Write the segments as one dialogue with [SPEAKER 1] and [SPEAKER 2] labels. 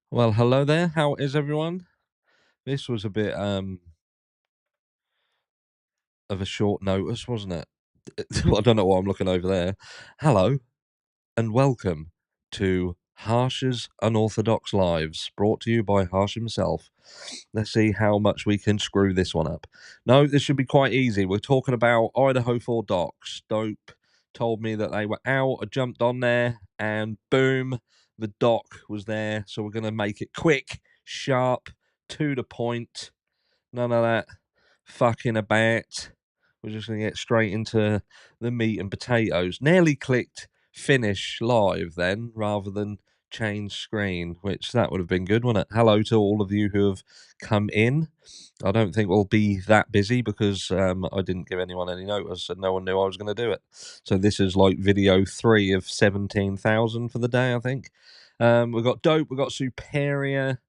[SPEAKER 1] Well, hello there. How is everyone? This was a bit of a short notice, wasn't it? I don't know why I'm looking over there. Hello and welcome to Harsh's Unorthodox Lives, brought to you by Harsh himself. Let's see how much we can screw this one up. No, this should be quite easy. We're talking about Idaho 4 docs. Dope told me that they were out. I jumped on there and boom, the doc was there. So we're going to make it quick, sharp, to the point. None of that fucking about. We're just going to get straight into the meat and potatoes. Nearly clicked finish live then rather than change screen, which that would have been good, wouldn't it? Hello to all of you who have come in. I don't think we'll be that busy because I didn't give anyone any notice and no one knew I was going to do it. So this is like video 3 of 17,000 for the day, I think. We've got Dope, we've got Superior.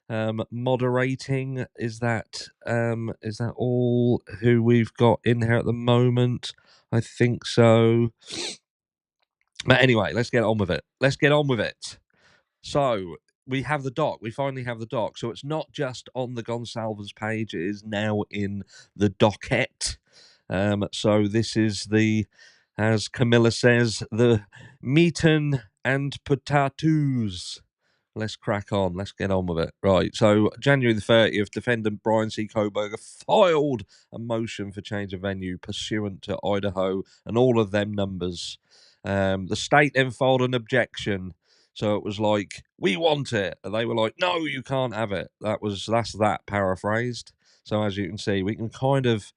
[SPEAKER 1] Moderating, is that all who we've got in here at the moment? I think so. But anyway, let's get on with it. So we have the doc. We finally have the doc. So it's not just on the Gonsalves page, it is now in the docket. So this is the, as Camilla says, the meaten and potatoes. Let's crack on. Let's get on with it. Right. So, January the 30th, defendant Brian C. Koberger filed a motion for change of venue pursuant to Idaho and all of them numbers. The state then filed an objection. So it was like, we want it. And they were like, no, you can't have it. That's that paraphrased. So as you can see, we can kind of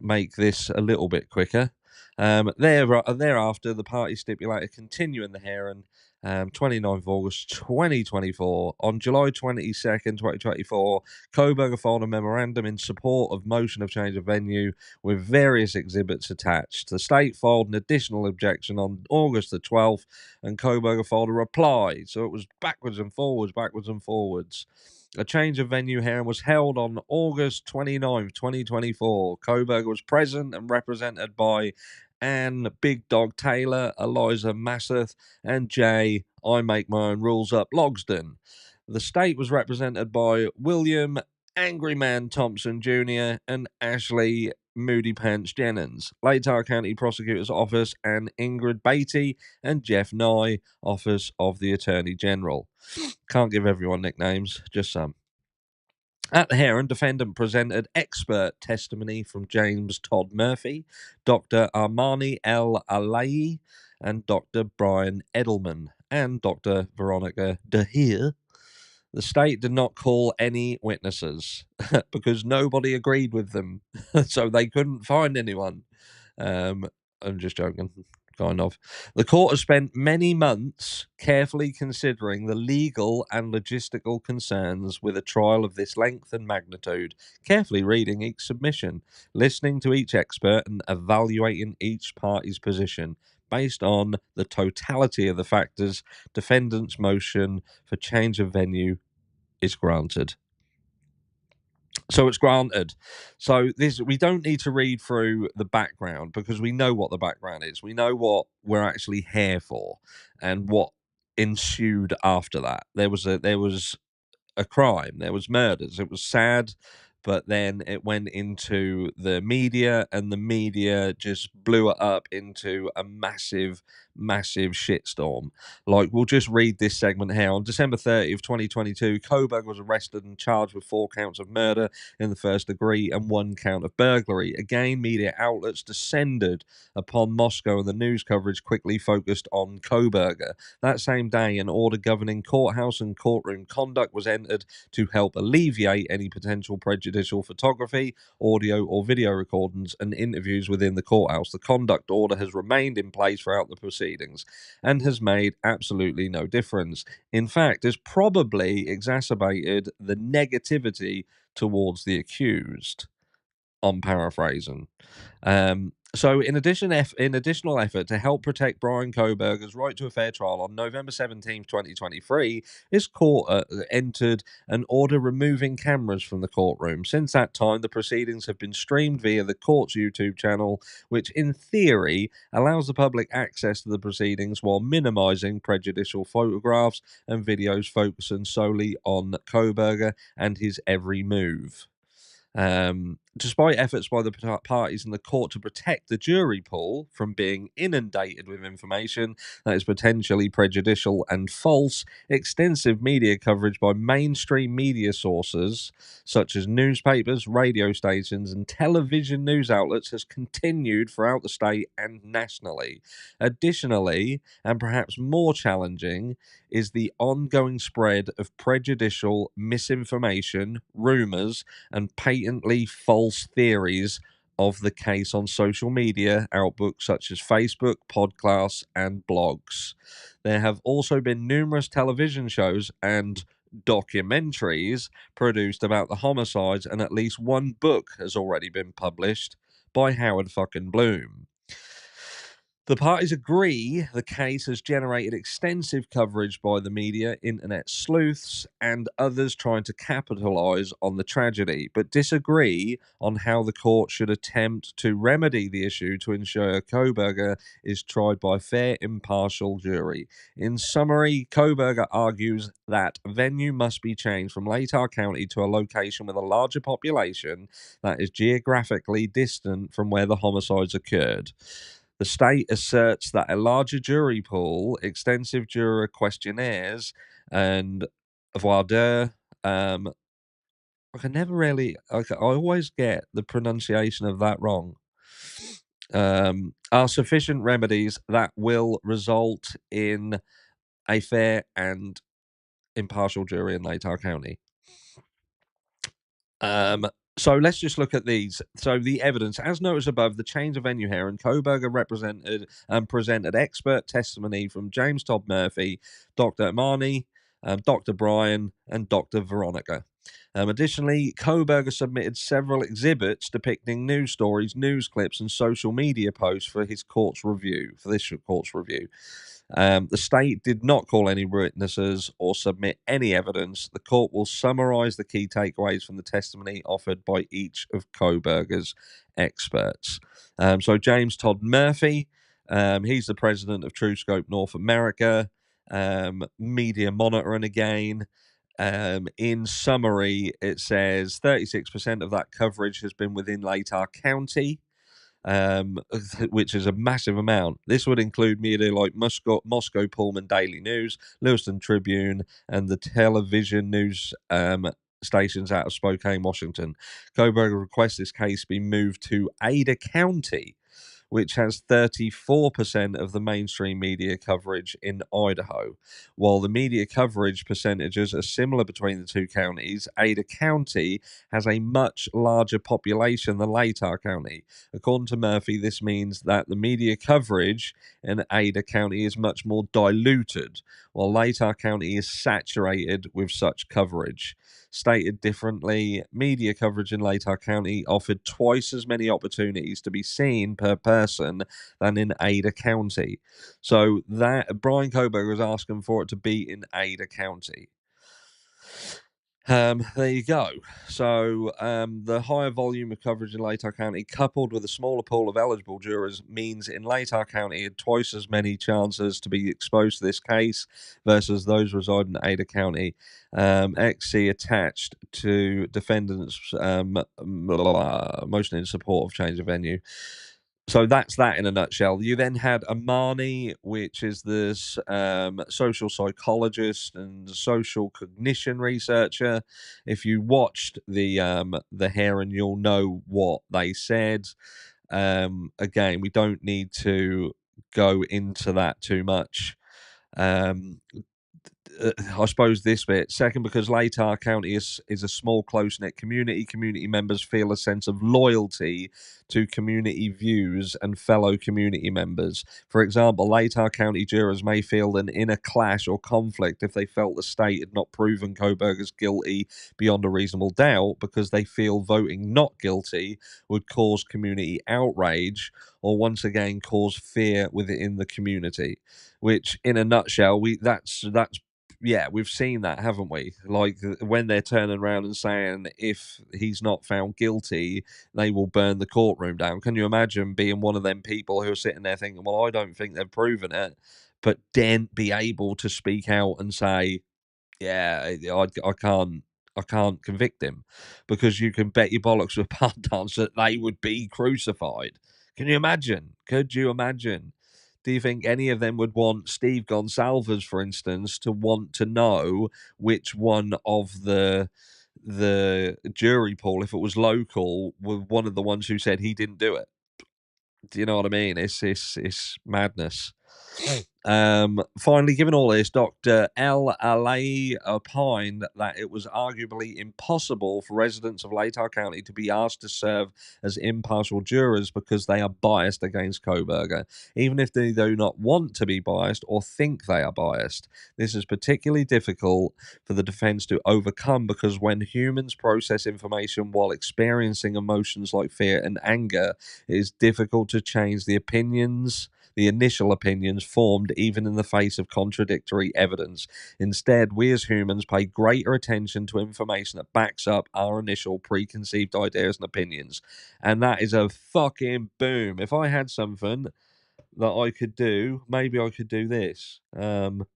[SPEAKER 1] make this a little bit quicker. Thereafter, the party stipulated continuing the hearing 29th of August 2024. On July 22nd, 2024, Koberger filed a memorandum in support of motion of change of venue with various exhibits attached. The state filed an additional objection on August the 12th, and Koberger filed a reply. So it was backwards and forwards. A change of venue hearing was held on August 29th, 2024. Koberger was present and represented by Anne Big Dog Taylor, Eliza Masseth, and Jay I Make My Own Rules Up Logsdon. The state was represented by William Angry Man Thompson Jr. and Ashley Moody Pants Jennings, Latah County Prosecutor's Office, and Ingrid Beatty and Jeff Nye, Office of the Attorney General. Can't give everyone nicknames, just some. At the hearing, defendant presented expert testimony from James Todd Murphy, Dr. Armani L. Alayi, and Dr. Brian Edelman, and Dr. Veronica DeHeer. The state did not call any witnesses because nobody agreed with them, so they couldn't find anyone. I'm just joking, kind of. The court has spent many months carefully considering the legal and logistical concerns with a trial of this length and magnitude, carefully reading each submission, listening to each expert, and evaluating each party's position. Based on the totality of the factors, defendant's motion for change of venue is granted. So it's granted. So this, we don't need to read through the background because we know what the background is. We know what we're actually here for and what ensued after that. There was a crime. There was murders. It was sad, but then it went into the media, and the media just blew it up into a massive, massive shitstorm. Like, we'll just read this segment here. On December 30th, 2022, Koberg was arrested and charged with 4 counts of murder in the first degree and 1 count of burglary. Again, media outlets descended upon Moscow, and the news coverage quickly focused on Koberger. That same day, an order governing courthouse and courtroom conduct was entered to help alleviate any potential prejudicial photography, audio, or video recordings and interviews within the courthouse. The conduct order has remained in place throughout the proceedings and has made absolutely no difference. In fact, has probably exacerbated the negativity towards the accused. I'm paraphrasing. So, in additional effort to help protect Brian Koberger's right to a fair trial, on November 17th, 2023, his court entered an order removing cameras from the courtroom. Since that time, the proceedings have been streamed via the court's YouTube channel, which in theory allows the public access to the proceedings while minimizing prejudicial photographs and videos focusing solely on Koberger and his every move. Despite efforts by the parties in the court to protect the jury pool from being inundated with information that is potentially prejudicial and false, extensive media coverage by mainstream media sources such as newspapers, radio stations, and television news outlets has continued throughout the state and nationally. Additionally, and perhaps more challenging, is the ongoing spread of prejudicial misinformation, rumors, and patently false theories of the case on social media outlets such as Facebook, podcasts, and blogs. There have also been numerous television shows and documentaries produced about the homicides, and at least one book has already been published by Howard fucking Bloom. The parties agree the case has generated extensive coverage by the media, internet sleuths, and others trying to capitalize on the tragedy, but disagree on how the court should attempt to remedy the issue to ensure Koberger is tried by a fair, impartial jury. In summary, Koberger argues that venue must be changed from Latah County to a location with a larger population that is geographically distant from where the homicides occurred. The state asserts that a larger jury pool, extensive juror questionnaires, and voir dire, I can never really, I always get the pronunciation of that wrong, are sufficient remedies that will result in a fair and impartial jury in Latah County. Um, so let's just look at these. So the evidence, as noticed above, the change of venue here, and Koberger represented and presented expert testimony from James Todd Murphy, Dr. Amani, Dr. Brian, and Dr. Veronica. Additionally, Koberger submitted several exhibits depicting news stories, news clips, and social media posts for his court's review. The state did not call any witnesses or submit any evidence. The court will summarize the key takeaways from the testimony offered by each of Koberger's experts. So James Todd Murphy, he's the president of TrueScope North America, media monitoring again. In summary, it says 36% of that coverage has been within Latah County, which is a massive amount. This would include media like Moscow Pullman Daily News, Lewiston Tribune, and the television news stations out of Spokane, Washington. Koberger requests this case be moved to Ada County, which has 34% of the mainstream media coverage in Idaho. While the media coverage percentages are similar between the two counties, Ada County has a much larger population than Latah County. According to Murphy, this means that the media coverage in Ada County is much more diluted, while Latah County is saturated with such coverage. Stated differently, media coverage in Latah County offered twice as many opportunities to be seen per person than in Ada County. So that Brian Koberger is asking for it to be in Ada County. There you go. So the higher volume of coverage in Latah County, coupled with a smaller pool of eligible jurors, means in Latah County had twice as many chances to be exposed to this case versus those residing in Ada County. XC attached to defendants' motion in support of change of venue. So that's that in a nutshell. You then had Amani, which is this social psychologist and social cognition researcher. If you watched the hearing, you'll know what they said. Again, we don't need to go into that too much. I suppose this bit. Second, because Latah County is a small, close-knit community. Community members feel a sense of loyalty to community views and fellow community members. For example, Latah County jurors may feel an inner clash or conflict if they felt the state had not proven Koberger's guilty beyond a reasonable doubt, because they feel voting not guilty would cause community outrage or once again cause fear within the community. Which, in a nutshell, that's yeah, we've seen that, haven't we? Like, when they're turning around and saying if he's not found guilty, they will burn the courtroom down. Can you imagine being one of them people who are sitting there thinking, well, I don't think they've proven it, but then be able to speak out and say, yeah, I can't convict him, because you can bet your bollocks with pardons that they would be crucified. Can you imagine? Could you imagine? Do you think any of them would want Steve Gonsalves, for instance, to want to know which one of the jury pool, if it was local, was one of the ones who said he didn't do it? Do you know what I mean? It's madness. Finally, given all this, Dr. L. Alay opined that it was arguably impossible for residents of Latah County to be asked to serve as impartial jurors because they are biased against Koberger, even if they do not want to be biased or think they are biased. This is particularly difficult for the defense to overcome, because when humans process information while experiencing emotions like fear and anger, it is difficult to change the initial opinions formed even in the face of contradictory evidence. Instead, we as humans pay greater attention to information that backs up our initial preconceived ideas and opinions. And that is a fucking boom. If I had something that I could do, maybe I could do this. But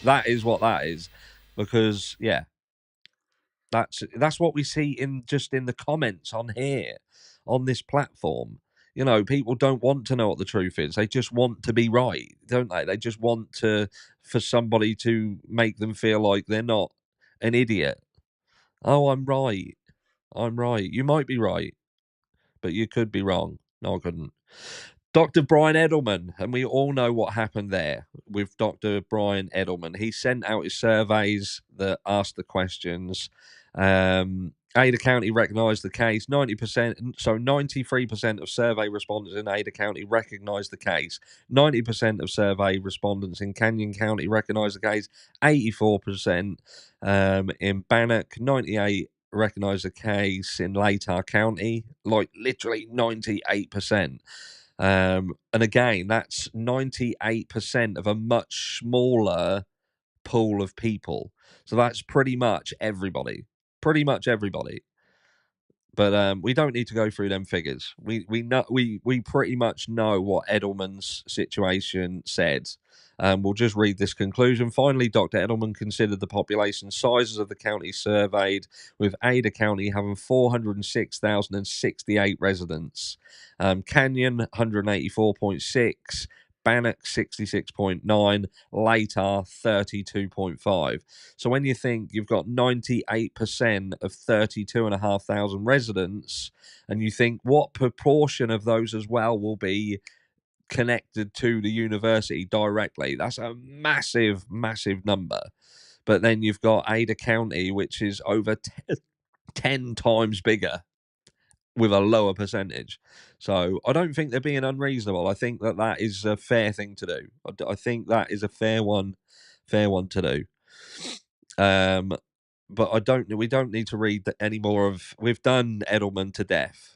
[SPEAKER 1] that is what that is. Because, yeah, that's what we see in the comments on here, on this platform. You know, people don't want to know what the truth is. They just want to be right, don't they? They just want for somebody to make them feel like they're not an idiot. Oh, I'm right. I'm right. You might be right, but you could be wrong. No, I couldn't. Dr. Brian Edelman, and we all know what happened there with Dr. Brian Edelman. He sent out his surveys that asked the questions. Ada County recognised the case. 93% of survey respondents in Ada County recognised the case. 90% of survey respondents in Canyon County recognised the case. 84% in Bannock. 98 recognised the case in Latah County. Like, literally 98%. And again, that's 98% of a much smaller pool of people. So that's pretty much everybody. Pretty much everybody. But we don't need to go through them figures. We pretty much know what Edelman's situation said. We'll just read this conclusion. Finally, Dr. Edelman considered the population sizes of the counties surveyed, with Ada County having 406,068 residents, Canyon 184.6, Bannock 66.9, Latah 32.5. So when you think you've got 98% of 32,500 residents, and you think what proportion of those as well will be connected to the university directly, that's a massive, massive number. But then you've got Ada County, which is over 10 times bigger, with a lower percentage. So I don't think they're being unreasonable. I think that is a fair thing to do. I think that is a fair one to do. But we don't need to read any more of. We've done Edelman to death.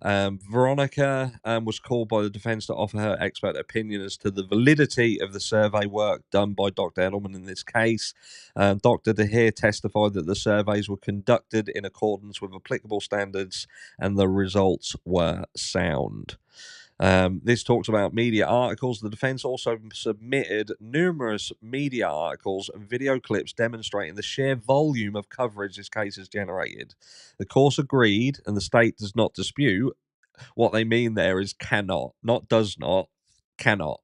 [SPEAKER 1] Veronica was called by the defense to offer her expert opinion as to the validity of the survey work done by Dr. Edelman in this case. Dr. DeHeer testified that the surveys were conducted in accordance with applicable standards and the results were sound. This talks about media articles. The defense also submitted numerous media articles and video clips demonstrating the sheer volume of coverage this case has generated. The court agreed, and the state does not dispute. What they mean there is cannot, not does not, cannot.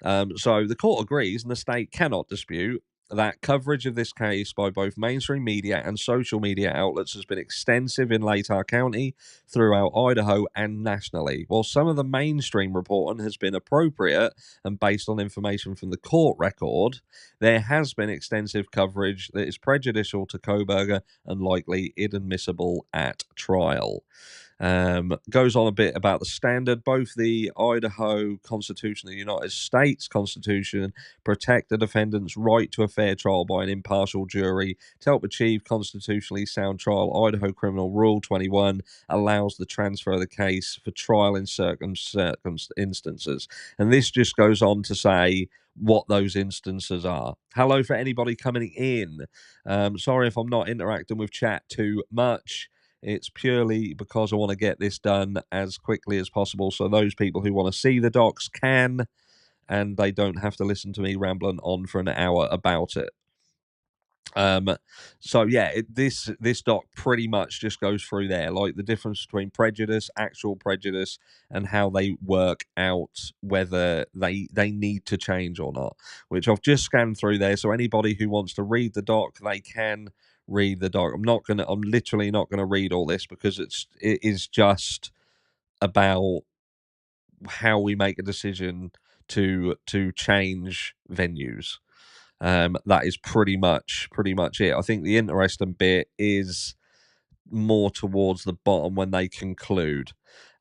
[SPEAKER 1] So the court agrees, and the state cannot dispute that coverage of this case by both mainstream media and social media outlets has been extensive in Latah County, throughout Idaho, and nationally. While some of the mainstream reporting has been appropriate and based on information from the court record, there has been extensive coverage that is prejudicial to Koberger and likely inadmissible at trial. Goes on a bit about the standard. Both the Idaho Constitution and the United States Constitution protect the defendant's right to a fair trial by an impartial jury. To help achieve constitutionally sound trial, Idaho Criminal Rule 21 allows the transfer of the case for trial in certain instances. And this just goes on to say what those instances are. Hello for anybody coming in. Sorry if I'm not interacting with chat too much. It's purely because I want to get this done as quickly as possible so those people who want to see the docs can, and they don't have to listen to me rambling on for an hour about it. So yeah, this doc pretty much just goes through there, like the difference between prejudice, actual prejudice, and how they work out whether they need to change or not, which I've just scanned through there. So anybody who wants to read the doc, they can read the doc. I'm literally not gonna read all this because it is just about how we make a decision to change venues. That is pretty much it. I think the interesting bit is more towards the bottom when they conclude.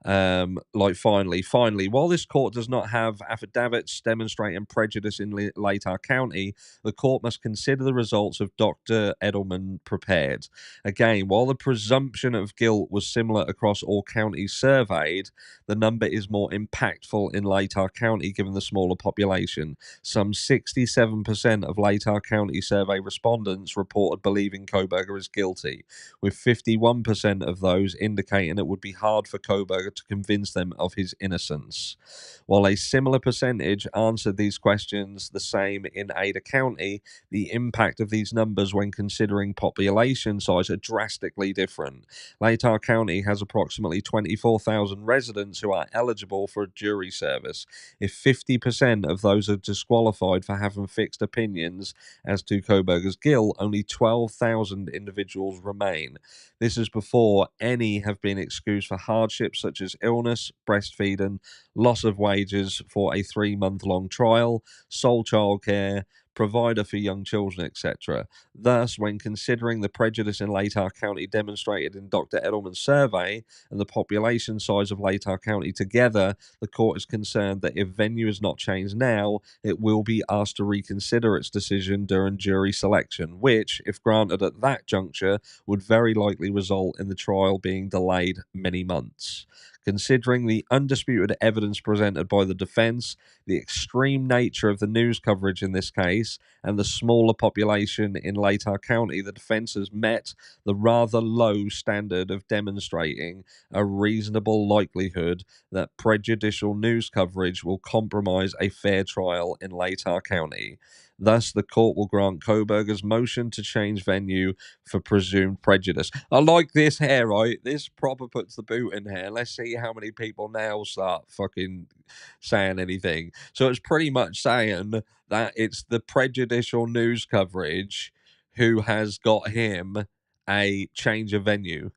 [SPEAKER 1] Like finally, while this court does not have affidavits demonstrating prejudice in Latah County, the court must consider the results of Dr. Edelman prepared. Again, while the presumption of guilt was similar across all counties surveyed, the number is more impactful in Latah County given the smaller population. Some 67% of Latah County survey respondents reported believing Koberger is guilty, with 51% of those indicating it would be hard for Koberger to convince them of his innocence. While a similar percentage answered these questions the same in Ada County, the impact of these numbers when considering population size are drastically different. Latah County has approximately 24,000 residents who are eligible for a jury service. If 50% of those are disqualified for having fixed opinions as to Koberger's guilt, only 12,000 individuals remain. This is before any have been excused for hardships such as illness, breastfeeding, loss of wages for a 3-month-long trial, sole childcare, provider for young children, etc. Thus, when considering the prejudice in Latah County demonstrated in Dr. Edelman's survey and the population size of Latah County together, the court is concerned that if venue is not changed now, it will be asked to reconsider its decision during jury selection, which, if granted at that juncture, would very likely result in the trial being delayed many months. Considering the undisputed evidence presented by the defense, the extreme nature of the news coverage in this case, and the smaller population in Latah County, the defense has met the rather low standard of demonstrating a reasonable likelihood that prejudicial news coverage will compromise a fair trial in Latah County. Thus, the court will grant Koberger's motion to change venue for presumed prejudice. I like this here, right? This proper puts the boot in here. Let's see how many people now start fucking saying anything. So it's pretty much saying that it's the prejudicial news coverage who has got him a change of venue.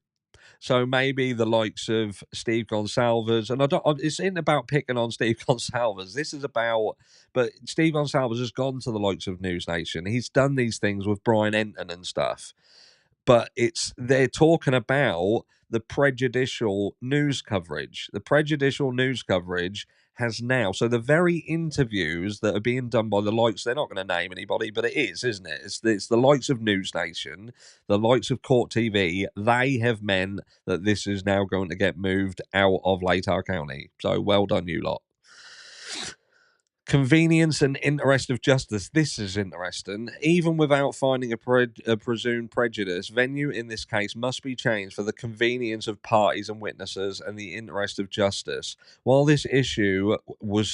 [SPEAKER 1] So maybe the likes of Steve Gonsalves, and it's in about picking on Steve Gonsalves. This is about, but Steve Gonsalves has gone to the likes of News Nation. He's done these things with Brian Enton and stuff. But they're talking about the prejudicial news coverage. The prejudicial news coverage has now, so the very interviews that are being done by the likes, they're not going to name anybody, but it is, isn't it? It's the likes of News Nation, the likes of Court TV. They have meant that this is now going to get moved out of Latah County. So well done, you lot. Convenience and interest of justice. This is interesting. Even without finding a presumed prejudice, venue in this case must be changed for the convenience of parties and witnesses and the interest of justice. While this issue was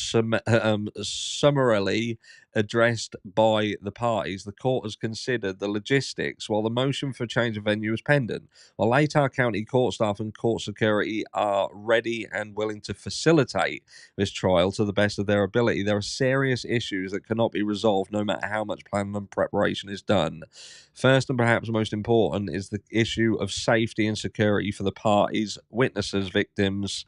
[SPEAKER 1] summarily addressed by the parties, the court has considered the logistics while the motion for change of venue is pending. While Idaho County court staff and court security are ready and willing to facilitate this trial to the best of their ability, there are serious issues that cannot be resolved no matter how much planning and preparation is done. First, and perhaps most important, is the issue of safety and security for the parties, witnesses, victims,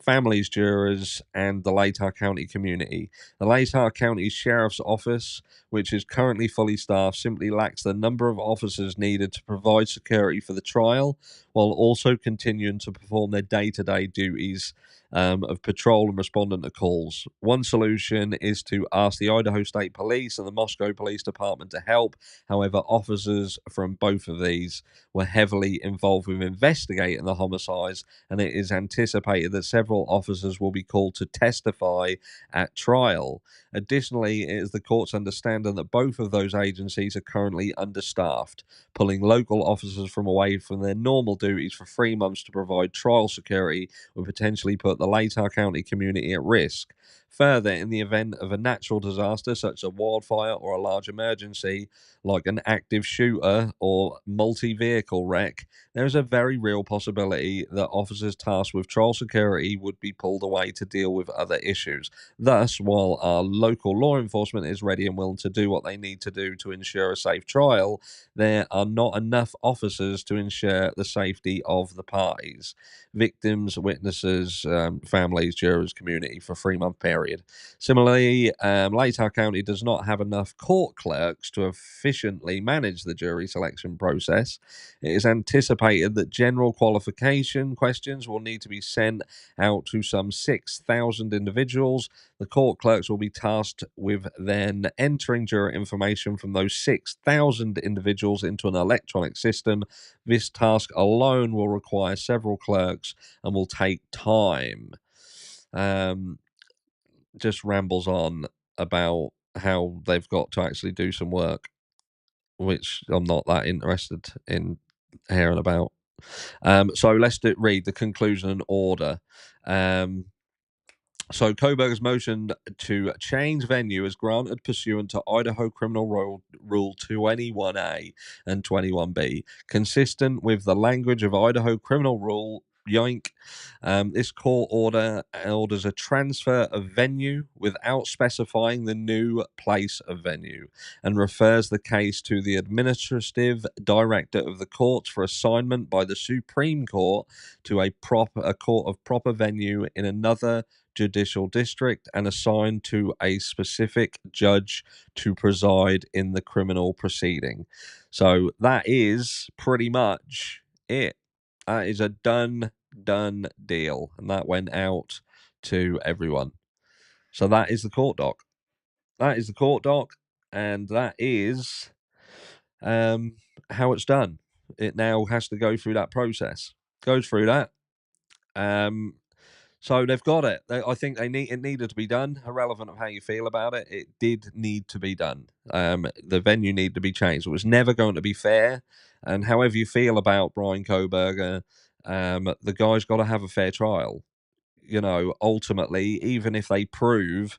[SPEAKER 1] families, jurors, and the Idaho County community. The Idaho County Sheriff's Office, which is currently fully staffed, simply lacks the number of officers needed to provide security for the trial, while also continuing to perform their day-to-day duties of patrol and responding to calls. One solution is to ask the Idaho State Police and the Moscow Police Department to help. However, officers from both of these were heavily involved with investigating the homicides, and it is anticipated that several officers will be called to testify at trial. Additionally, it is the court's understanding that both of those agencies are currently understaffed, pulling local officers from away from their normal duties for 3 months to provide trial security would potentially put the Idaho County community at risk. Further, in the event of a natural disaster such as a wildfire or a large emergency, like an active shooter or multi-vehicle wreck, there is a very real possibility that officers tasked with trial security would be pulled away to deal with other issues. Thus, while our local law enforcement is ready and willing to do what they need to do to ensure a safe trial, there are not enough officers to ensure the safety of the parties, victims, witnesses, families, jurors, community for a 3-month period. Similarly, Idaho County does not have enough court clerks to efficiently manage the jury selection process. It is anticipated that general qualification questions will need to be sent out to some 6,000 individuals. The court clerks will be tasked with then entering juror information from those 6,000 individuals into an electronic system. This task alone will require several clerks and will take time. Just rambles on about how they've got to actually do some work, which I'm not that interested in hearing about. So let's read the conclusion and order. So Koberger's motion to change venue is granted pursuant to Idaho Criminal Rule 21A and 21B, consistent with the language of Idaho Criminal Rule Yoink. This court order orders a transfer of venue without specifying the new place of venue and refers the case to the administrative director of the courts for assignment by the Supreme Court to a court of proper venue in another judicial district and assigned to a specific judge to preside in the criminal proceeding. So that is pretty much it. That is a done deal, and that went out to everyone. So that is the court doc. That is the court doc, and that is how it's done. It now has to go through that process. Goes through that. So they've got it. I think it needed to be done. Irrelevant of how you feel about it, it did need to be done. The venue needed to be changed. It was never going to be fair. And however you feel about Brian Koberger, the guy's got to have a fair trial. You know, ultimately, even if they prove,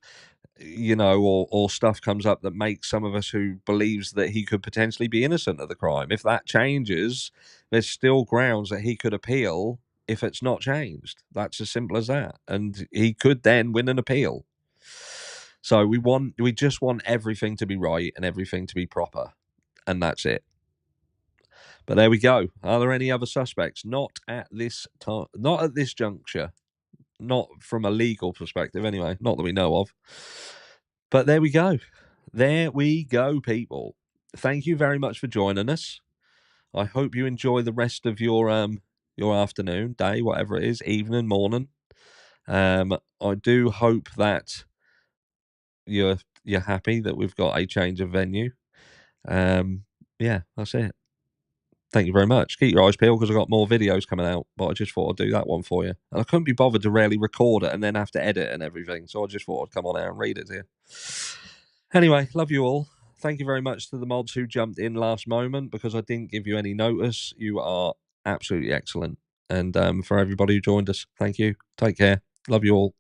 [SPEAKER 1] you know, or stuff comes up that makes some of us who believes that he could potentially be innocent of the crime, if that changes, there's still grounds that he could appeal if it's not changed. That's as simple as that. And he could then win an appeal. So we just want everything to be right and everything to be proper. And that's it. But there we go. Are there any other suspects? Not at this time, not at this juncture. Not from a legal perspective, anyway. Not that we know of. But there we go. There we go, people. Thank you very much for joining us. I hope you enjoy the rest of your afternoon, day, whatever it is, evening, morning. I do hope that you're happy that we've got a change of venue. Yeah, that's it. Thank you very much. Keep your eyes peeled because I've got more videos coming out, but I just thought I'd do that one for you. And I couldn't be bothered to really record it and then have to edit and everything, so I just thought I'd come on air and read it to you. Anyway, love you all. Thank you very much to the mods who jumped in last moment because I didn't give you any notice. You are absolutely excellent. And for everybody who joined us, thank you. Take care. Love you all.